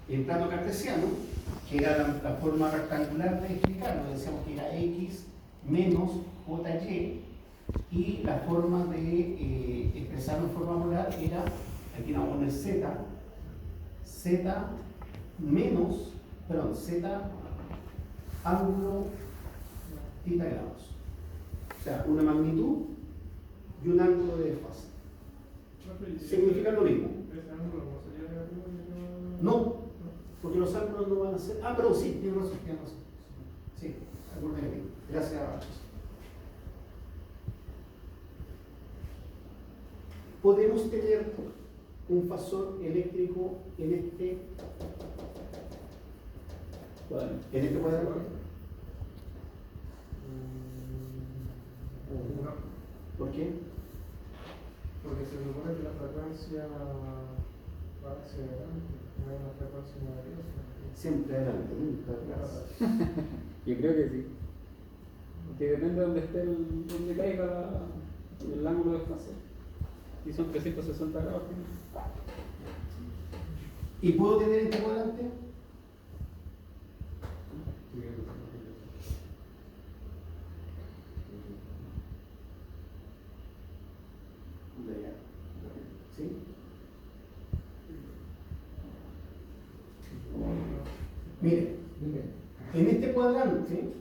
en plano cartesiano, que era la forma rectangular de explicarlo, decíamos que era x menos jy, y la forma de expresarlo en forma polar era, aquí vamos a poner z menos, perdón, z ángulo θ grados. O sea, una magnitud y un ángulo de desfase. Significa lo mismo. No, porque los ángulos no van a ser. Ah, pero sí, tiene razón. Sí, acuérdate bien. Gracias a Rachel. Podemos tener un fasor eléctrico en este cuadrante. ¿Por qué? Porque se supone que la frecuencia va hacia adelante, no hay una frecuencia negativa. Siempre adelante, nunca atrás. Yo creo que sí. Que depende de donde esté donde caiga el ángulo de desfase. Y son 360 grados. ¿Y puedo tener este cuadrante? ¿Sí? Mire, en este cuadrante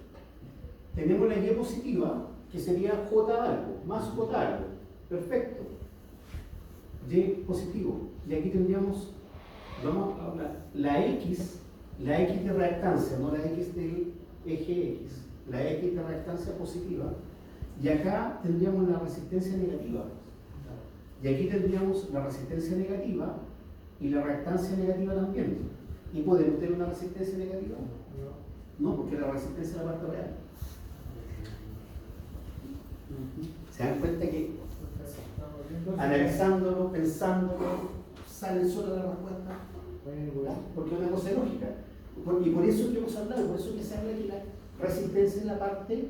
tenemos la Y positiva, que sería J algo, más J algo. Perfecto. Y positivo. Y aquí tendríamos, vamos a hablar, la X de reactancia, no la X del eje X, la X de reactancia positiva. Y acá tendríamos la resistencia negativa. Y aquí tendríamos la resistencia negativa y la reactancia negativa también. ¿Y podemos tener una resistencia negativa? No, porque la resistencia es la parte real. ¿Se dan cuenta que analizándolo, pensándolo, sale sola la respuesta? Porque es una cosa lógica. Y por eso que hemos hablado, por eso que se habla que la resistencia es la parte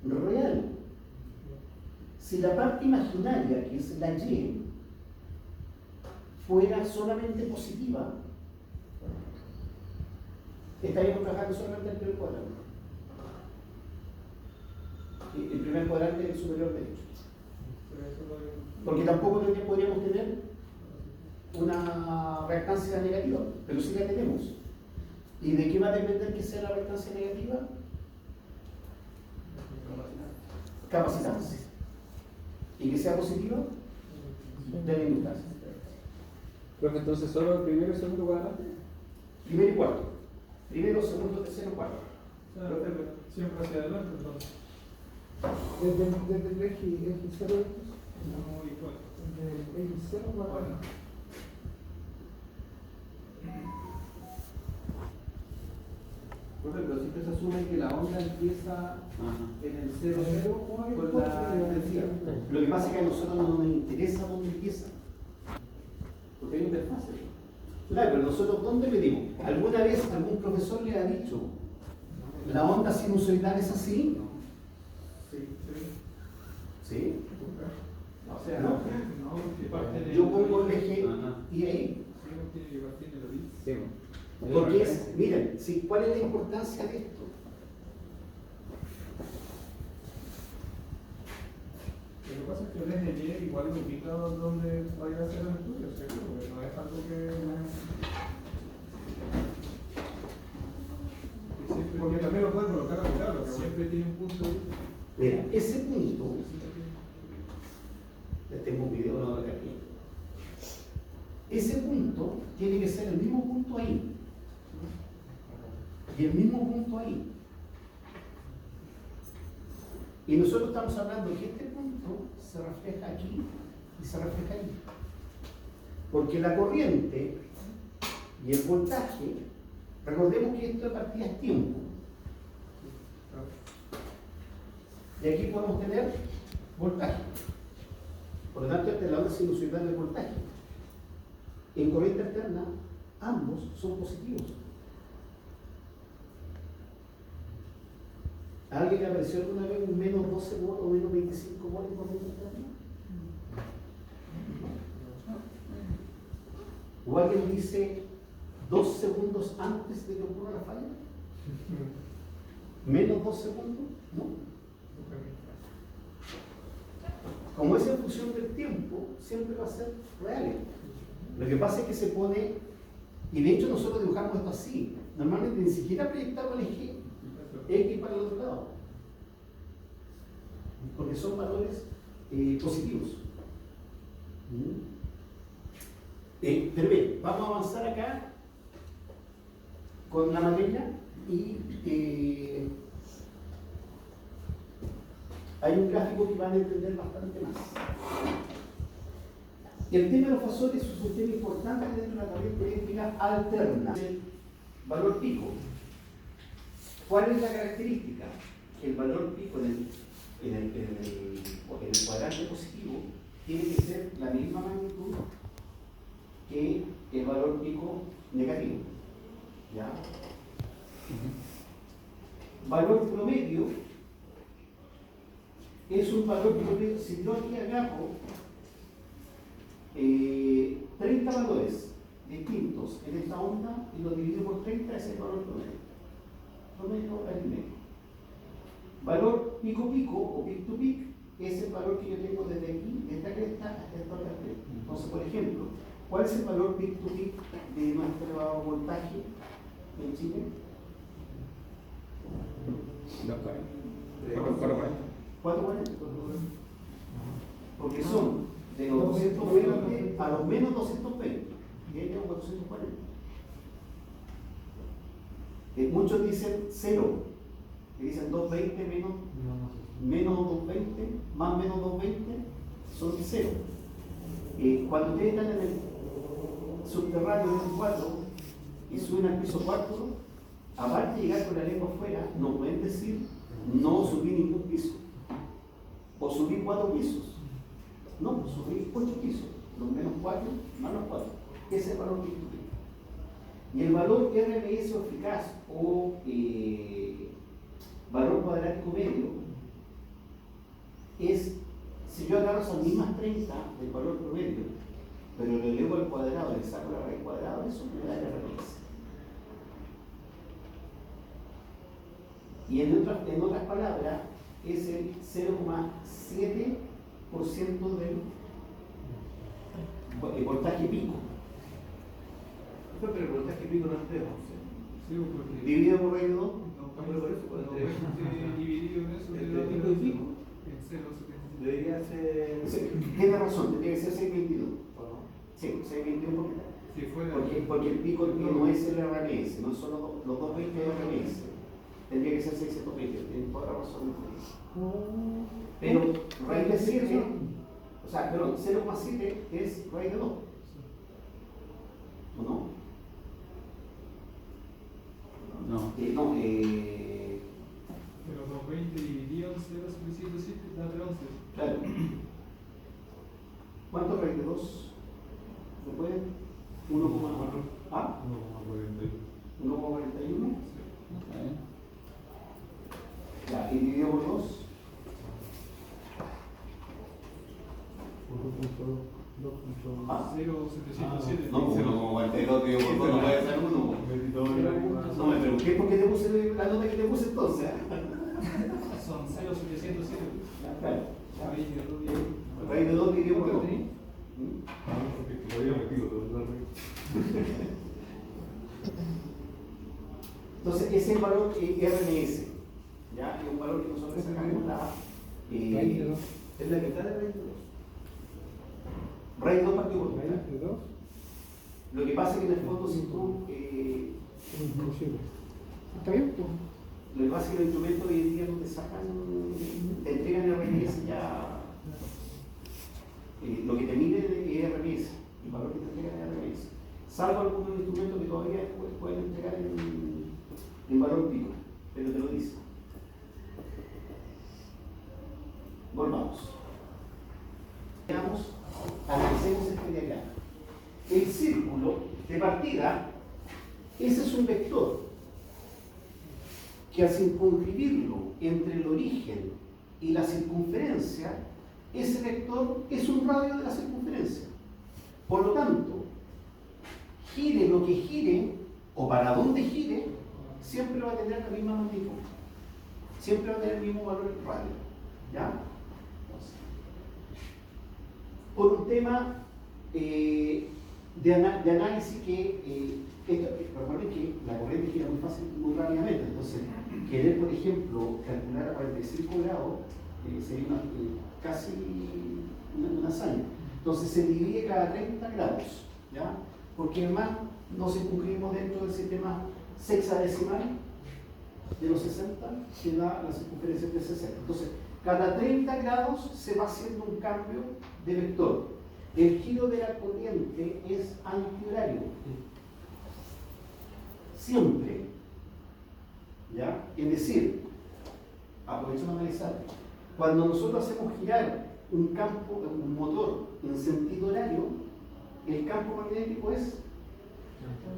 real. Si la parte imaginaria, que es la Y, fuera solamente positiva, estaríamos trabajando solamente en el primer cuadrante. El primer cuadrante es el superior derecho. Porque tampoco podríamos tener una reactancia negativa, pero sí la tenemos. ¿Y de qué va a depender que sea la reactancia negativa? Capacitarse. ¿Y que sea positiva? Debe inductarse. Profe, entonces solo el primero y segundo cuadrante. Primero y cuarto. Primero, segundo, tercero, cuarto. Siempre hacia adelante, entonces. Desde el eje 0 Muy fuerte. desde el eje 0 cuadrado. Pero siempre se asume que la onda empieza en el 0,0 con la intensidad. Lo que pasa es que a nosotros no nos interesa dónde empieza. Porque hay un desfase. Claro, pero nosotros ¿dónde medimos? ¿Alguna vez algún profesor le ha dicho la onda sinusoidal es así? ¿Sí? O sea, No. Yo pongo el eje y ahí. Sí. Porque es, miren, sí, ¿cuál es la importancia de esto? Lo que pasa es que el eje Y igual lo ubica donde vaya a hacer el estudio, ¿cierto? Porque no es algo que... Porque también lo pueden colocar a mirar, pero siempre tiene un punto de vista. Mira, ese punto, les tengo un video no, de aquí. Ese punto tiene que ser el mismo punto ahí. Y el mismo punto ahí. Y nosotros estamos hablando que este punto se refleja aquí y se refleja ahí. Porque la corriente y el voltaje, recordemos que esto de partida es tiempo. Y aquí podemos tener voltaje. Por lo tanto, esta es la onda sinusoidal del voltaje. En corriente alterna, ambos son positivos. ¿A alguien le apareció alguna vez un menos 12 volts o menos 25 volts en corriente alterna? ¿O alguien dice 2 segundos antes de que ocurra la falla? ¿Menos 2 segundos? No. Como es en función del tiempo, siempre va a ser real. Lo que pasa es que se pone, y de hecho nosotros dibujamos esto así, normalmente ni siquiera proyectamos el eje X para el otro lado, porque son valores positivos. Pero bien, vamos a avanzar acá con la materia y hay un gráfico que van a entender bastante más. El tema de los fasores es un tema importante dentro de la corriente eléctrica alterna. El valor pico. ¿Cuál es la característica? Que el valor pico en el cuadrante positivo tiene que ser la misma magnitud que el valor pico negativo. ¿Ya? Valor promedio es un valor promedio. Si yo aquí agarro 30 valores distintos en esta onda y lo divido por 30, ese es el valor promedio. Promedio aritmético. Valor pico pico o peak to peak es el valor que yo tengo desde aquí, de esta cresta hasta esta otra cresta. Entonces, por ejemplo, ¿cuál es el valor peak to peak de nuestro voltaje en Chile? 440. Porque son de los 220 a los menos 220. Y ahí tengo 440. Muchos dicen 0. Que dicen 220 menos 220, más menos 220, son 0. Cuando ustedes están en el subterráneo del 4 y suben al piso 4, aparte de llegar con la lengua afuera, no pueden decir no subí ningún piso. O subí 4 pisos. No, subí 8 pisos. Los menos 4 más los 4. Ese es el valor que estudié. Y el valor RMS o eficaz o valor cuadrático medio es, si yo agarro esas mismas 30 del valor promedio, pero lo elevo al cuadrado y le saco la raíz cuadrada, eso me da el RMS. Y en otras palabras, es el 0,7% del voltaje pico. Pero el voltaje pico no es 3, Dividido por raíz de 2. Dividido en eso, entre pico y pico. Debería ser. Tiene razón, tendría que ser 622. Sí, 622 porque el pico no es el RMS, no son los 220 de RMS. Tendría que ser 620, tienen toda la razón. Pero raíz de 7, o sea, perdón, 0,7 es raíz de 2. ¿O no? No. No, Pero 220 dividido en 0,7 da 11. claro. ¿Cuánto es raíz de 2? ¿Se puede? 1,41. ¿Ah? 1,41. Ya, y dividido por 2. Ah, 0,707. no, 1,42 dividido por 2 no puede ser 1. No me pregunté por qué te puse la nota que te puse entonces. Son 0,707. Claro. Raíz de 2 Raíz de 2 dividido por 2. Entonces, ese es el valor RMS. ¿Ya? Es un valor que nosotros sacamos la. Es la mitad de raíz de 2. Raíz 2 partido por 2. ¿Raíz de 2? Lo que pasa es que en el fondo, si tú. Imposible. ¿Está bien? Pues. Lo que pasa es que los instrumentos hoy en día no te sacan. Te entregan el RMS ya. Lo que te mide es RMS. El valor que te entregan es RMS. Salvo algunos instrumentos que todavía pueden entregar en valor pico, pero te lo dice. Volvamos. Veamos, analicemos este diagrama. El círculo de partida, ese es un vector que al circunscribirlo entre el origen y la circunferencia, ese vector es un radio de la circunferencia. Por lo tanto, gire lo que gire, o para donde gire, siempre va a tener la misma magnitud. Siempre va a tener el mismo valor en radio. ¿Ya? Entonces, por un tema de análisis que recuerden que la corriente gira muy fácil, muy rápidamente. Entonces, querer, por ejemplo, calcular a 45 grados sería casi una hazaña. Entonces se divide cada 30 grados, ¿ya? Porque además nos circunscribimos dentro del sistema sexagesimal de los 60, que da la circunferencia de 60. Entonces, cada 30 grados se va haciendo un cambio de vector. El giro de la corriente es antihorario. Siempre. ¿Ya? Es decir, aprovechemos a analizar. Cuando nosotros hacemos girar un motor en sentido horario, el campo magnético es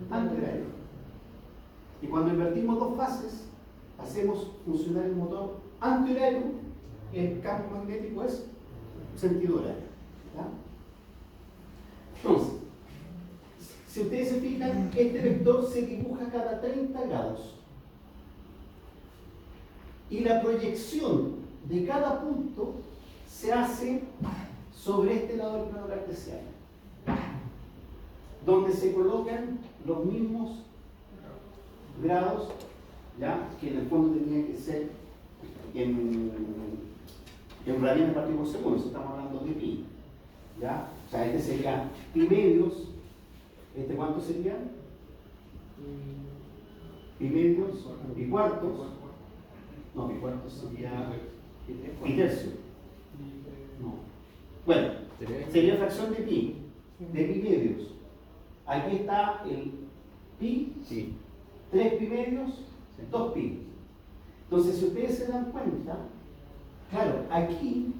antihorario. Y cuando invertimos dos fases, hacemos funcionar el motor antihorario, el campo magnético es sentido horario. ¿Ya? Entonces, si ustedes se fijan, este vector se dibuja cada 30 grados. Y la proyección de cada punto se hace sobre este lado del plano cartesiano, donde se colocan los mismos grados, ¿ya? Que en el fondo tenía que ser en radianes partido por segundo. Estamos hablando de pi, ¿ya? O sea, este sería pi medios. ¿Este cuánto sería? Pi medios, pi cuartos. No, pi cuartos sería pi tercio. No. Bueno, sería fracción de pi medios. Aquí está el pi, 3 pi medios, 2 pi. Entonces, si ustedes se dan cuenta, claro, aquí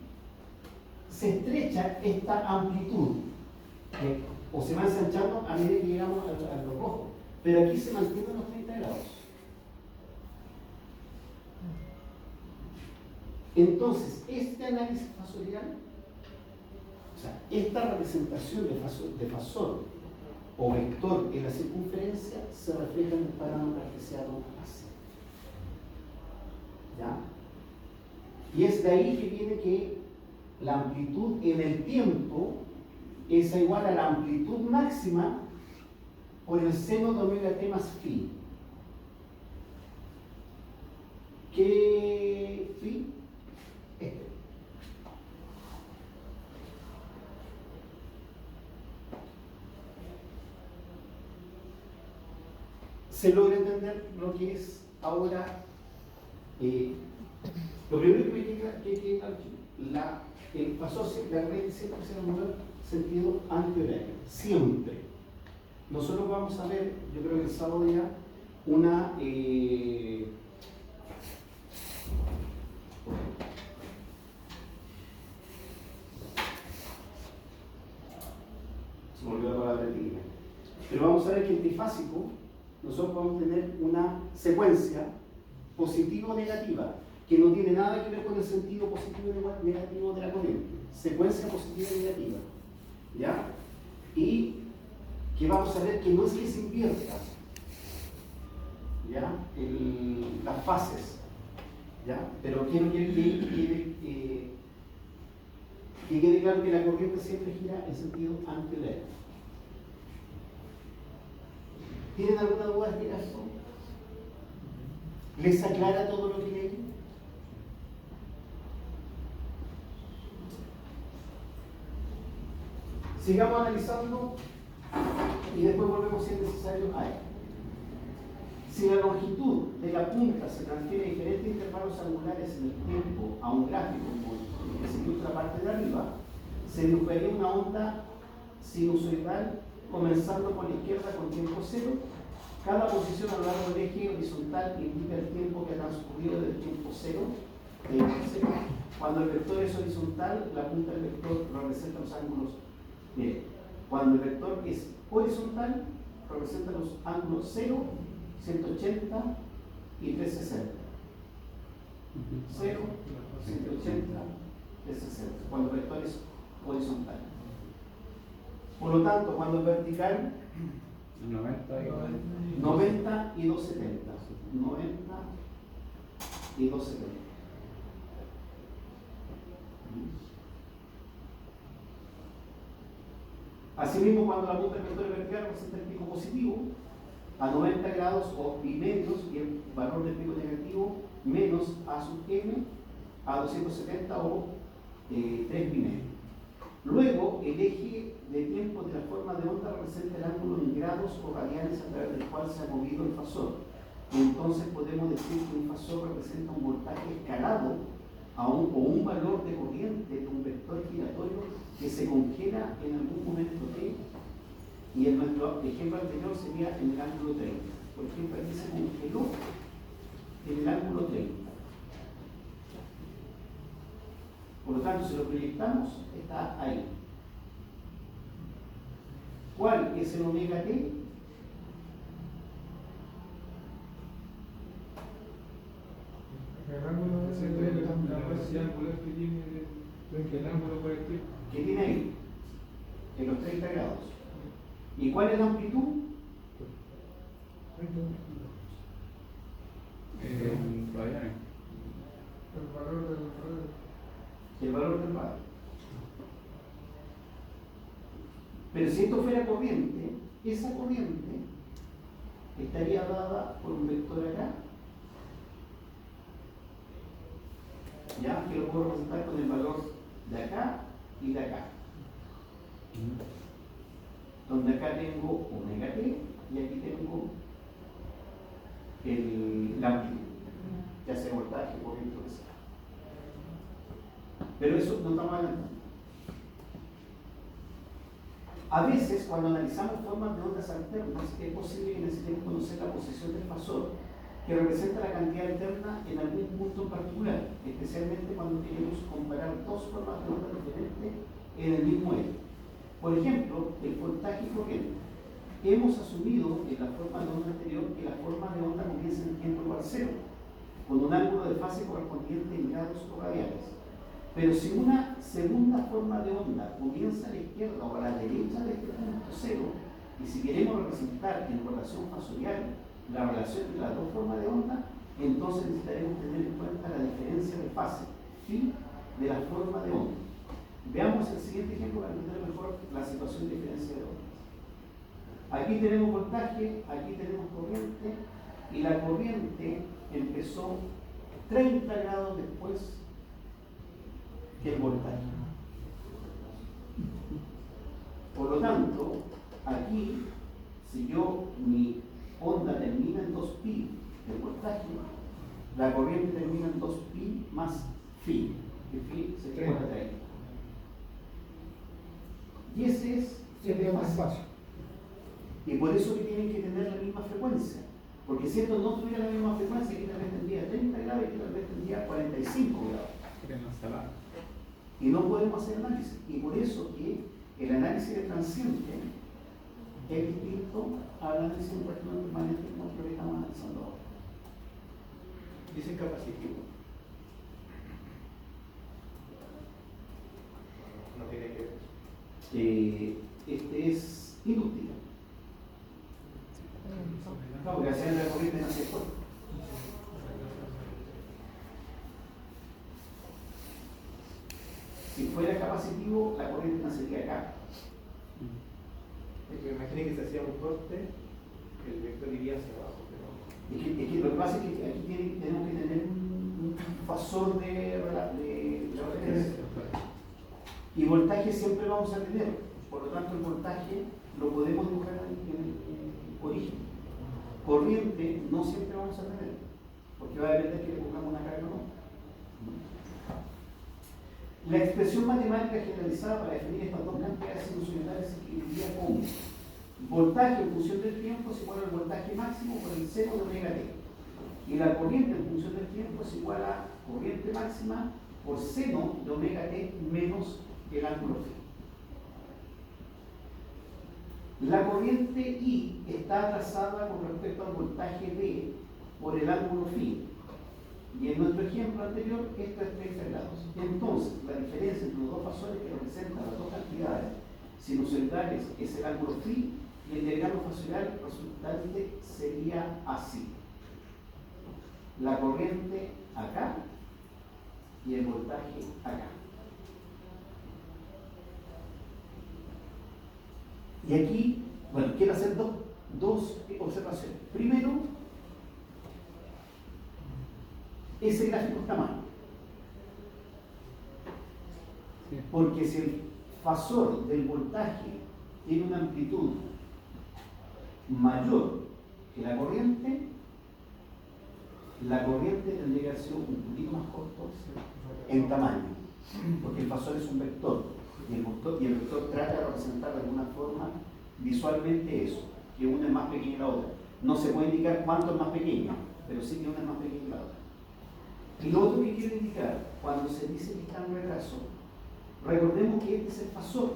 se estrecha esta amplitud, o se va ensanchando a medida que llegamos a lo rojo, pero aquí se mantienen los 30 grados. Entonces, este análisis fasorial, o sea, esta representación de fasor o vector en la circunferencia se refleja en el plano cartesiano así. ¿Ya? Y es de ahí que viene que la amplitud en el tiempo es igual a la amplitud máxima por el seno de omega t más phi. ¿Qué phi? Este. ¿Se logra entender lo que es ahora? Lo primero que me queda aquí, el fasor, la corriente siempre se va a mover sentido antihorario, siempre. Nosotros vamos a ver, yo creo que el sábado ya, una se me olvidó la palabra técnica, pero vamos a ver que el trifásico nosotros vamos a tener una secuencia positiva o negativa que no tiene nada que ver con el sentido positivo o negativo de la corriente. Secuencia positiva y negativa, ¿ya? Y que vamos a ver que no es que se invierta, ¿ya? Las fases, ¿ya? Pero quiero que quede claro que la corriente siempre gira en sentido antihorario. ¿Tienen alguna duda de esto? ¿Les aclara todo lo que leí? Sigamos analizando y después volvemos si es necesario a él. Si la longitud de la punta se transfiere a diferentes intervalos angulares en el tiempo a un gráfico, como que se ilustra la parte de arriba, se dibujaría una onda sinusoidal comenzando por la izquierda con tiempo cero. Cada posición a lo largo del eje horizontal indica el tiempo que ha transcurrido del tiempo cero. Cuando el vector es horizontal, la punta del vector representa los ángulos. Bien, cuando el vector es horizontal, representa los ángulos 0, 180 y 360. 0, 180, 360. Cuando el vector es horizontal. Por lo tanto, cuando es vertical, 90 y 90 90 y 270. 90 y 270. Asimismo, cuando la punta del vector vertical representa el pico positivo a 90 grados y medios y el valor del pico negativo menos a sub m a 270 o 3 medio. Luego, el eje de tiempo de la forma de onda representa el ángulo en grados o radianes a través del cual se ha movido el fasor. Entonces podemos decir que un fasor representa un voltaje escalado o un valor de corriente de un vector giratorio que se congela en algún momento t, y en nuestro ejemplo anterior sería en el ángulo 30. Por ejemplo, aquí se congeló en el ángulo 30. Por lo tanto, si lo proyectamos, está ahí. ¿Cuál es el omega t? El ángulo de La velocidad angular que tiene el ángulo colectivo. ¿Qué tiene ahí? En los 30 grados. ¿Y cuál es la amplitud? Radianes. el valor del radio. El valor del radio. Pero si esto fuera corriente, esa corriente estaría dada por un vector acá, ya que lo puedo representar con el valor de acá y de acá, donde acá tengo omega t y aquí tengo la amplitud, ya sea voltaje, corriente o que sea. Pero eso no estamos hablando. A veces, cuando analizamos formas de ondas alternas, es posible que necesitemos conocer la posición del fasor, que representa la cantidad alterna en algún punto en particular, especialmente cuando queremos comparar dos formas de onda diferentes en el mismo eje. Por ejemplo, el voltaje y corriente. Hemos asumido en la forma de onda anterior que la forma de onda comienza en tiempo igual a cero, con un ángulo de fase correspondiente en grados o radianes. Pero si una segunda forma de onda comienza a la izquierda o a la derecha de este punto cero, y si queremos representar en relación fasorial la relación entre las dos formas de onda, entonces necesitaremos tener en cuenta la diferencia de fase phi de la forma de onda. Veamos el siguiente ejemplo para entender mejor la situación de diferencia de ondas. Aquí tenemos voltaje, aquí tenemos corriente, y la corriente empezó 30 grados después que el voltaje. Por lo tanto, aquí, si yo mi onda termina en 2pi del voltaje, la corriente termina en 2pi más phi, que phi se igual a 30. Y ese es el espacio. Y por eso que tienen que tener la misma frecuencia. Porque si esto no tuviera la misma frecuencia, aquí tal vez tendría 30 grados y aquí tal vez tendría 45 grados. Y no podemos hacer análisis. Y por eso que el análisis de transiente es distinto al análisis de un partido permanente como lo que estamos analizando ahora. Dice capacitivo. No tiene que ver. Este es inductivo. No, porque hacer la corriente no se puede. Si fuera capacitivo, la corriente nacería acá. Porque imagine que se hacía un corte, el vector iría hacia abajo. Pero... Es que lo que pasa es que aquí tenemos que tener un fasor de referencia. Y voltaje siempre vamos a tener. Por lo tanto, el voltaje lo podemos dibujar en el origen. Corriente no siempre vamos a tener, porque va a depender que le pongamos una carga o no. La expresión matemática generalizada para definir estas dos cantidades sinusoidales se escribiría como voltaje en función del tiempo es igual al voltaje máximo por el seno de omega t. Y la corriente en función del tiempo es igual a corriente máxima por seno de omega t menos el ángulo phi. La corriente I está trazada con respecto al voltaje B por el ángulo phi. Y en nuestro ejemplo anterior, esto es 30 grados. Entonces, la diferencia entre los dos fasores que representan las dos cantidades sinusoidales es el ángulo phi, y el diagrama fasoidal resultante sería así. La corriente acá y el voltaje acá. Y aquí, bueno, quiero hacer dos observaciones. Primero, ese gráfico está mal. Sí. Porque si el fasor del voltaje tiene una amplitud mayor que la corriente tendría que ser un poquito más corto en tamaño, porque el fasor es un vector, y el vector trata de representar de alguna forma visualmente eso, que una es más pequeña que la otra. No se puede indicar cuánto es más pequeño, pero sí que una es más pequeña que la otra. Y lo otro que quiero indicar, cuando se dice que está en retraso, recordemos que este es el fasor.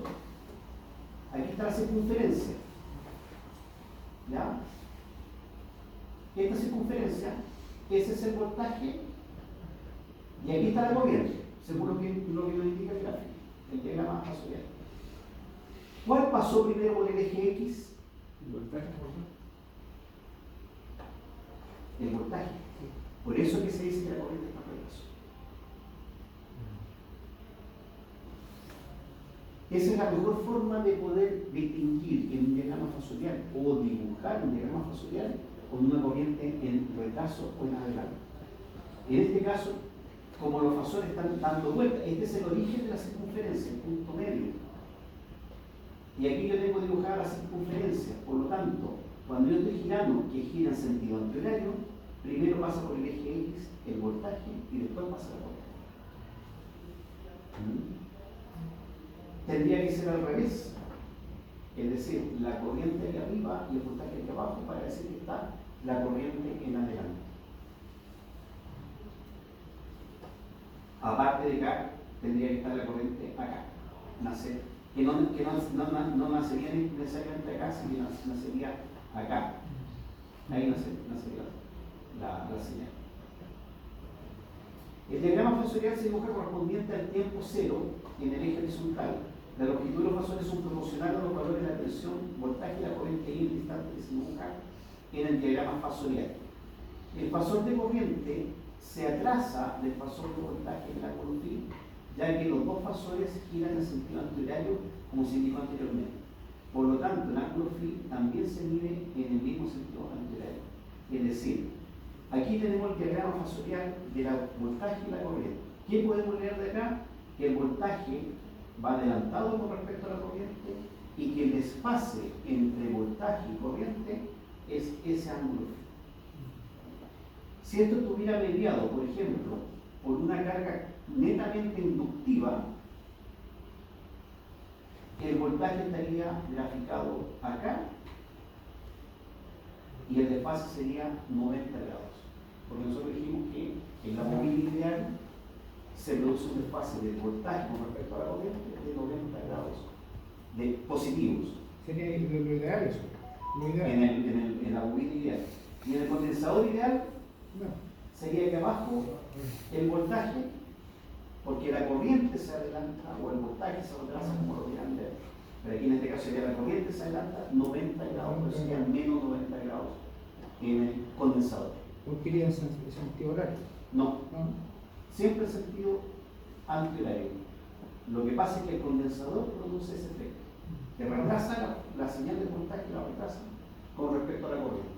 Aquí está la circunferencia. ¿Ya? Esta circunferencia, ese es el voltaje, y aquí está la corriente, según lo que nos indica el gráfico, el diagrama fasorial. ¿Cuál pasó primero por el eje X? El voltaje. El voltaje. Por eso es que se dice que la corriente está en retraso. Esa es la mejor forma de poder distinguir en un diagrama fasorial o dibujar un diagrama fasorial con una corriente en retraso o en adelante. En este caso, como los fasores están dando vueltas, este es el origen de la circunferencia, el punto medio. Y aquí yo tengo dibujada la circunferencia, por lo tanto, cuando yo estoy girando, que gira en sentido antihorario, primero pasa por el eje X el voltaje y después pasa la corriente. Tendría que ser al revés, es decir, la corriente aquí arriba y el voltaje aquí abajo, para decir que está la corriente en adelante. Aparte de acá, tendría que estar la corriente acá, que no nacería necesariamente acá, sino que nacería acá. Ahí nacería la señal. El diagrama fasorial se dibuja correspondiente al tiempo cero en el eje horizontal. La longitud de los fasores son proporcionales a los valores de la tensión, voltaje y la corriente y el instante que se dibuja en el diagrama fasorial. El fasor de corriente se atrasa del fasor de voltaje en el ángulo phi, ya que los dos fasores giran en sentido antihorario, como se indicó anteriormente. Por lo tanto, el ángulo phi también se mide en el mismo sentido antihorario. Es decir, aquí tenemos el diagrama fasorial de la voltaje y la corriente. ¿Qué podemos leer de acá? Que el voltaje va adelantado con respecto a la corriente y que el desfase entre voltaje y corriente es ese ángulo. Si esto estuviera mediado, por ejemplo, por una carga netamente inductiva, el voltaje estaría graficado acá y el desfase sería 90 grados. Porque nosotros dijimos que en la bobina ideal se produce un desfase del voltaje con respecto a la corriente de 90 grados de positivos. Sería lo ideal eso. Lo ideal. En la bobina ideal. Y en el condensador ideal No. sería que abajo el voltaje, porque la corriente se adelanta o el voltaje se retrasa, como lo quieran ver. Pero aquí en este caso sería la corriente se adelanta 90 grados, pero sería menos 90 grados en el condensador. ¿No querían sentido horario? No, ¿No? siempre en sentido antihorario. Lo que pasa es que el condensador produce ese efecto, que retrasa la señal de voltaje, la retrasa con respecto a la corriente.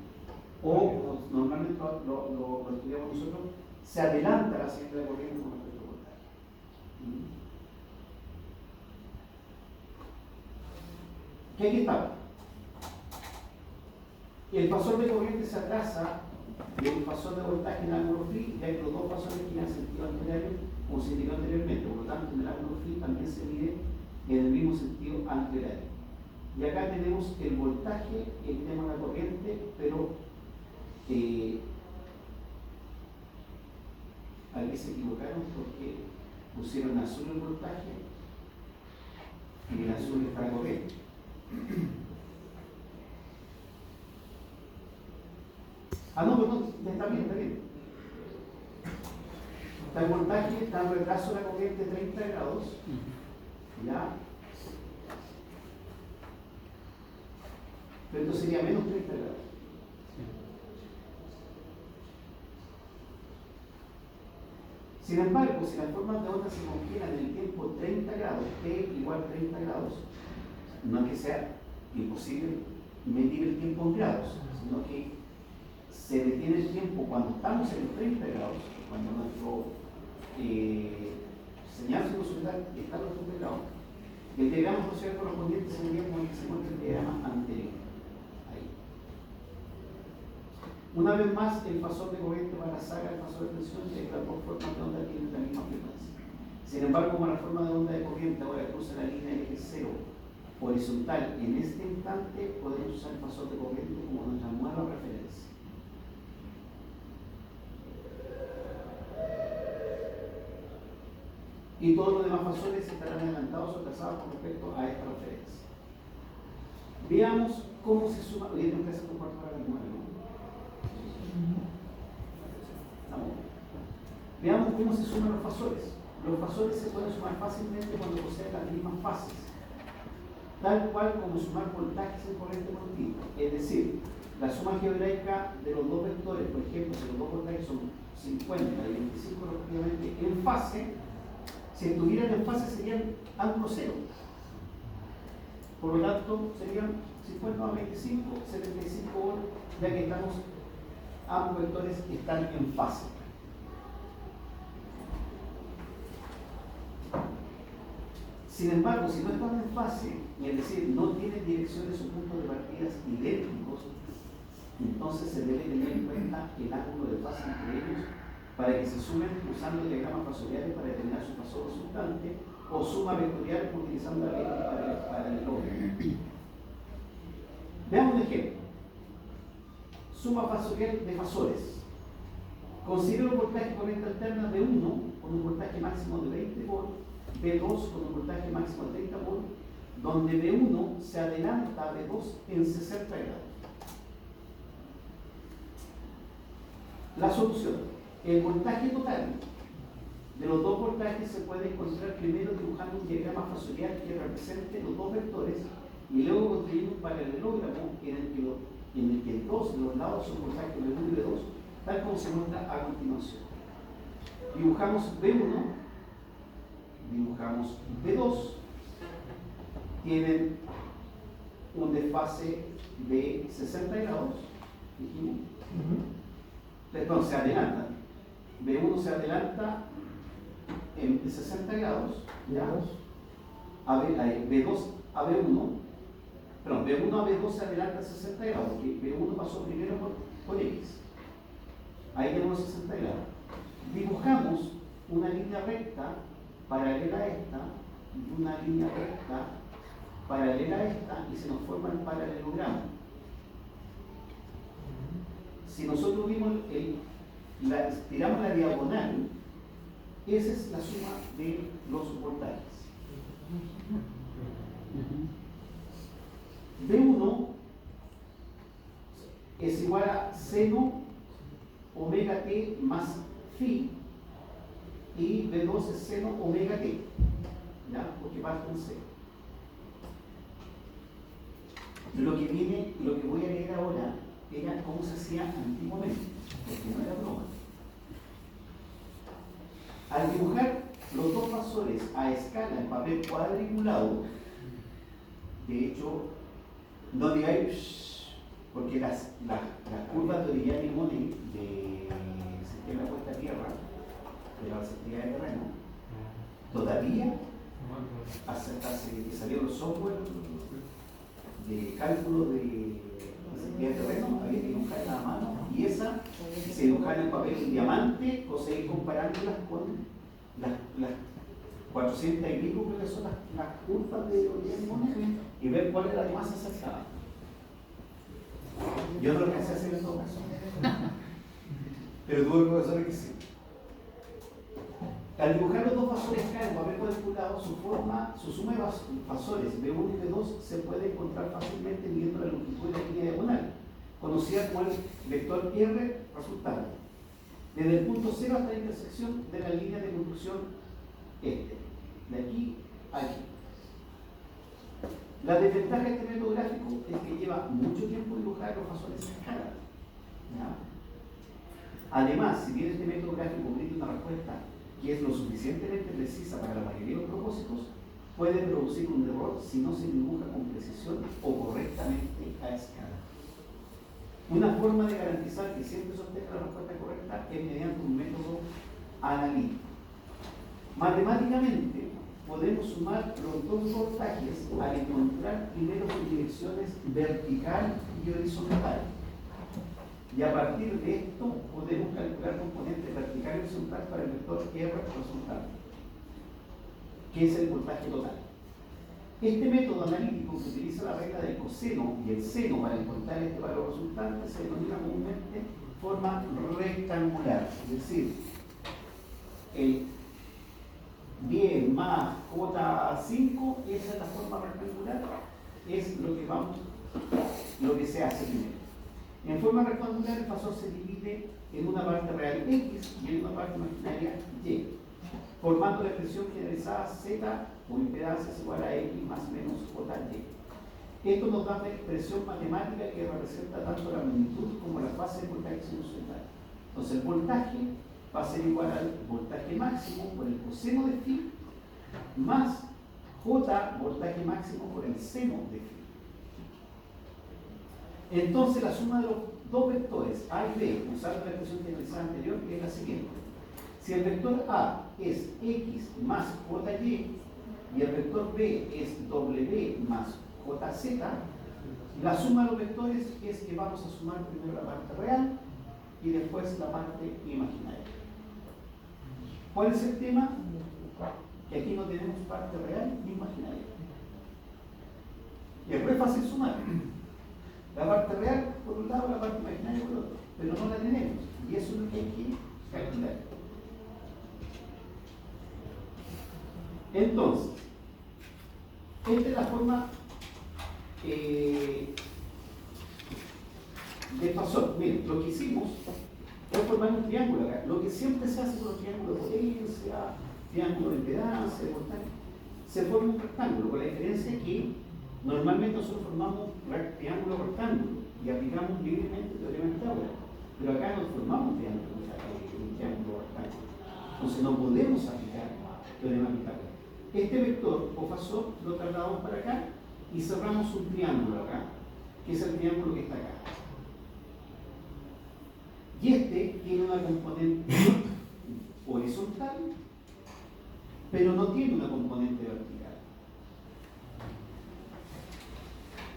O normalmente lo estudiamos nosotros, se adelanta la señal de corriente con respecto al voltaje. Que aquí está. El fasor de corriente se atrasa del fasor de voltaje en el ángulo phi, ya que los dos fasores giran en sentido antihorario, como se indicó anteriormente. Por lo tanto, en el ángulo phi también se mide en el mismo sentido antihorario. Y acá tenemos el voltaje, el tema de la corriente, pero aquí se equivocaron porque pusieron en azul el voltaje y en azul está la corriente. No, perdón, está bien, está bien. Está el voltaje, está el retraso de la corriente 30 grados, ¿ya? pero esto sería menos 30 grados. Sin embargo, si las formas de onda se congelan en el tiempo 30 grados, T igual 30 grados, no es que sea imposible medir el tiempo en grados, sino que se detiene el tiempo cuando estamos en los 30 grados, cuando nuestro señal sinusoidal está a los 30 grados, y el diagrama social correspondiente sería como el que se muestra el diagrama anterior. Ahí. Una vez más, el fasor de corriente para la saga del fasor de tensión es que las dos formas de onda tienen la misma frecuencia. Sin embargo, como la forma de onda de corriente ahora cruza la línea del eje cero horizontal en este instante, podemos usar el fasor de corriente como nuestra nueva referencia. Y todos los demás fasores estarán adelantados o atrasados con respecto a esta referencia. Veamos cómo se suma. Hoy tengo que hacer un cuarto para el 9, ¿no? Veamos cómo se suman los fasores. Los fasores se pueden sumar fácilmente cuando poseen las mismas fases, tal cual como sumar voltajes en corriente continua. Es decir, la suma algebraica de los dos vectores, por ejemplo, si los dos voltajes son 50 y 25 respectivamente en fase, si estuvieran en fase serían ambos cero. Por lo tanto, serían 50 a 25, 75 volts, ya que ambos vectores están en fase. Sin embargo, si no están en fase, es decir, no tienen direcciones o puntos de partidas idénticos, entonces se debe tener en cuenta el ángulo de fase entre ellos para que se sumen usando diagramas fasoriales para determinar su fasor resultante o suma vectorial utilizando la ley del paralelogramo. Veamos un ejemplo. Suma fasorial de fasores. Considero el voltaje corriente alterna de 1 con un voltaje máximo de 20 volts, B2 con un voltaje máximo de 30 volts, donde B1 se adelanta a B2 en 60 grados. La solución. El voltaje total de los dos voltajes se puede encontrar primero dibujando un diagrama fasorial que represente los dos vectores y luego construyendo un paralelogramo en el que dos de los lados son voltajes B1 y B2, tal como se muestra a continuación. Dibujamos B1, dibujamos B2, tienen un desfase de 60 grados, dijimos. Entonces se adelantan. B1 se adelanta en 60 grados, ¿ya? B2 a B1, perdón, B1 a B2 se adelanta 60 grados, porque B1 pasó primero por X. Ahí tenemos 60 grados. Dibujamos una línea recta paralela a esta y una línea recta paralela a esta y se nos forma el paralelogramo. Si nosotros vimos tiramos la diagonal, esa es la suma de los voltajes. B1 es igual a seno omega t más phi y B2 es seno omega t, ¿ya? Porque parte en cero. Lo que voy a leer ahora era cómo se hacía antiguamente, porque no era broma. Al dibujar los dos fasores a escala en papel cuadriculado, de hecho, no digáis, porque las curvas de Orellana y Money de sistema puesta a tierra, de la sensibilidad de terreno, todavía, hasta que salieron los software de cálculo de sensibilidad de terreno, había que dibujarla a mano, y esa se dibujaba en el papel en diamante, o seguir comparándolas con las 400 y pico, creo que son las curvas de Orellana y Money, y ver cuál era la más acertada. Yo no lo alcancé a hacer en todo caso, pero tuve profesores que sí. Al dibujar los dos fasores K en papel cuadriculado, su suma de fasores B1 y B2 se puede encontrar fácilmente midiendo la longitud de la línea diagonal, conocida como el vector R resultante, desde el punto 0 hasta la intersección de la línea de construcción de aquí a aquí. La desventaja de este método gráfico es que lleva mucho tiempo dibujar los fasones en escala. ¿Ya? Además, si bien este método gráfico brinda una respuesta que es lo suficientemente precisa para la mayoría de los propósitos, puede producir un error si no se dibuja con precisión o correctamente a escala. Una forma de garantizar que siempre se obtenga la respuesta correcta es mediante un método analítico. Matemáticamente, podemos sumar los dos voltajes al encontrar primero sus direcciones vertical y horizontal. Y a partir de esto, podemos calcular componentes vertical y horizontal para el vector R resultante, que es el voltaje total. Este método analítico que utiliza la regla del coseno y el seno para encontrar este valor resultante se denomina comúnmente forma rectangular, es decir, el 10 más J5, esa es la forma rectangular, es lo que se hace primero. En forma rectangular el fasor se divide en una parte real X y en una parte imaginaria Y, formando la expresión generalizada Z o impedancia es igual a X más menos JY. Esto nos da una expresión matemática que representa tanto la magnitud como la fase de voltaje sinusoidal. Entonces el voltaje va a ser igual al voltaje máximo por el coseno de phi más J voltaje máximo por el seno de phi. Entonces la suma de los dos vectores A y B, usando la expresión generalizada anterior, es la siguiente. Si el vector A es X más JY y el vector B es W más JZ, la suma de los vectores es que vamos a sumar primero la parte real y después la parte imaginaria. ¿Cuál es el tema? Que aquí no tenemos parte real ni imaginaria. Y es muy fácil sumar. La parte real por un lado, la parte imaginaria por otro, pero no la tenemos. Y eso es lo que hay que calcular. Entonces, esta es la forma de fasor. Miren, lo que hicimos es formar un triángulo acá. Lo que siempre se hace con los triángulos de potencia, triángulo de impedancia, de voltaje, se forma un rectángulo, con la diferencia que normalmente nosotros formamos triángulo rectángulo y aplicamos libremente el teorema de Pitágoras, pero acá no formamos un triángulo rectángulo, entonces no podemos aplicar el teorema de Pitágoras. Este vector o fasor lo trasladamos para acá y cerramos un triángulo acá, que es el triángulo que está acá. Y este tiene una componente horizontal, pero no tiene una componente vertical,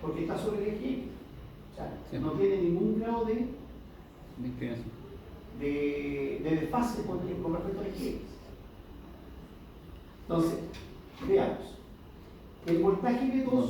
porque está sobre el eje X. O sea, Sí. no tiene ningún grado de inclinación. desfase con respecto al eje X. Entonces, veamos. El voltaje B2